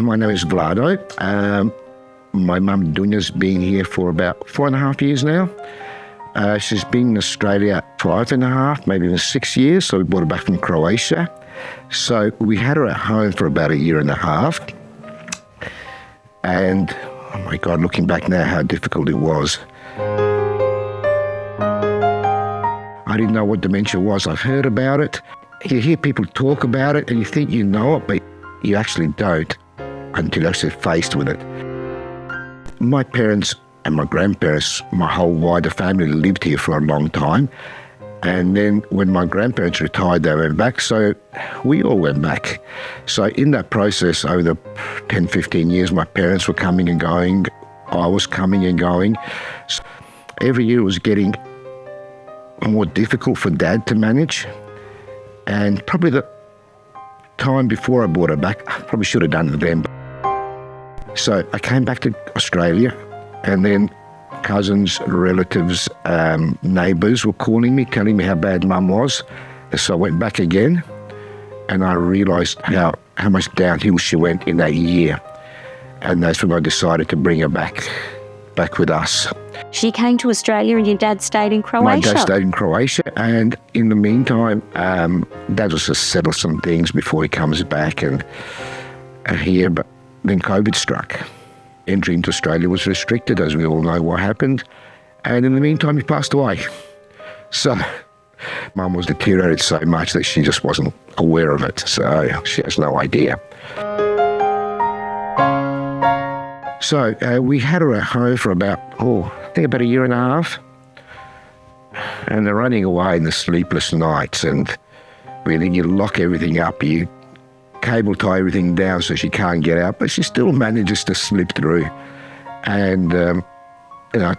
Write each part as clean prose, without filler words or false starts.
My name is Vlado. My mum Dunja's been here for about 4.5 years now. She's been in Australia 5.5, maybe even 6 years, so we brought her back from Croatia. So we had her at home for about 1.5 years. And, oh my God, looking back now, how difficult it was. I didn't know what dementia was. I've heard about it. You hear people talk about it and you think you know it, but you actually don't until you're actually faced with it. My parents and my grandparents, my whole wider family lived here for a long time. And then when my grandparents retired, they went back. So we all went back. So in that process, over the 10, 15 years, my parents were coming and going. I was coming and going. So every year it was getting more difficult for Dad to manage. And probably the time before I brought her back, I probably should have done it then. So I came back to Australia, and then cousins, relatives, neighbours were calling me, telling me how bad Mum was. So I went back again, and I realised how much downhill she went in that year. And that's when I decided to bring her back with us. She came to Australia and your dad stayed in Croatia? My dad stayed in Croatia, and in the meantime, Dad was to settle some things before he comes back and here, but then COVID struck. Entry into Australia was restricted, as we all know what happened. And in the meantime, he passed away. So Mum was deteriorated so much that she just wasn't aware of it. So she has no idea. So we had her at home for about 1.5 years. And they're running away in the sleepless nights. And really, you lock everything up, you cable tie everything down so she can't get out, but she still manages to slip through. And a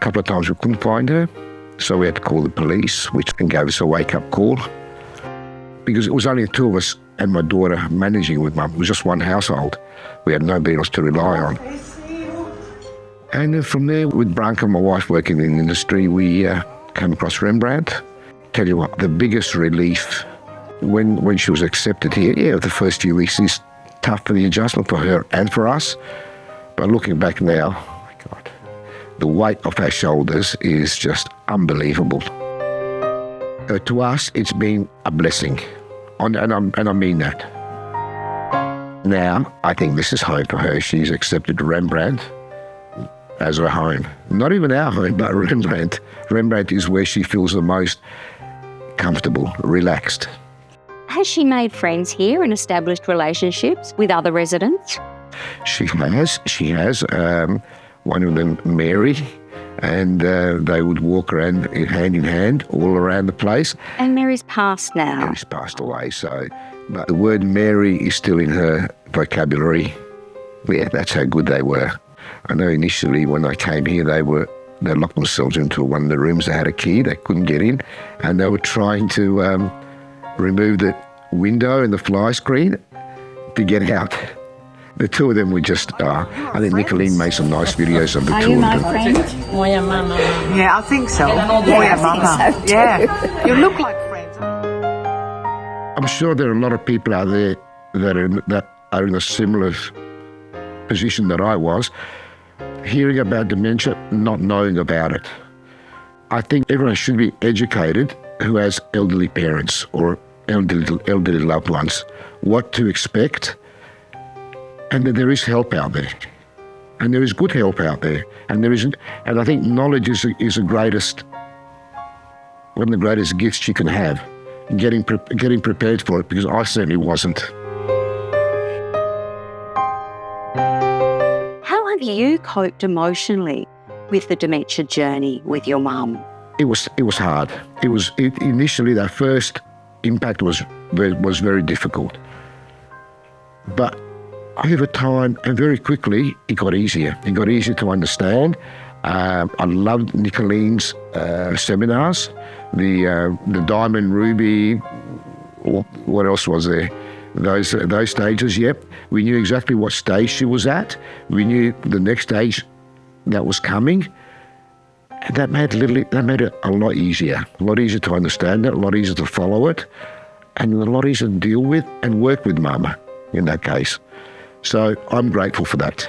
couple of times we couldn't find her, so we had to call the police, which gave us a wake-up call, because it was only the two of us and my daughter managing with Mum. It was just one household. We had nobody else to rely on. And then from there, with Branka, my wife, working in the industry, we came across Rembrandt. Tell you what, the biggest relief when she was accepted here, the first few weeks is tough for the adjustment for her and for us. But looking back now, oh my God, the weight off our shoulders is just unbelievable. To us, it's been a blessing, and I mean that. Now, I think this is home for her. She's accepted Rembrandt as her home. Not even our home, but Rembrandt. Rembrandt is where she feels the most comfortable, relaxed. Has she made friends here and established relationships with other residents? She has. One of them, Mary, and they would walk around hand in hand all around the place. And Mary's passed now. Mary's passed away, but the word Mary is still in her vocabulary. Yeah, that's how good they were. I know initially when I came here, they locked themselves into one of the rooms. They had a key, they couldn't get in, and they were trying to remove the window and the fly screen to get out. The two of them were just, I think Nicolene made some nice videos of the two of them. Are you my friend? Moya mama. Yeah, I think so. Moya mama. Yeah, you look like friends. I'm sure there are a lot of people out there that are in a similar position that I was, hearing about dementia, not knowing about it. I think everyone should be educated who has elderly parents or elderly loved ones, what to expect, and that there is help out there, and there is good help out there, and I think knowledge is the greatest, one of the greatest gifts you can have. Getting prepared for it, because I certainly wasn't. How have you coped emotionally with the dementia journey with your mum? It was hard. Initially, that first impact was very difficult. But over time and very quickly, it got easier. It got easier to understand. I loved Nicolene's seminars, the Diamond, Ruby, what else was there? Those stages, yep. We knew exactly what stage she was at. We knew the next stage that was coming. And that made it a lot easier to understand it, a lot easier to follow it, and a lot easier to deal with and work with Mum in that case. So I'm grateful for that.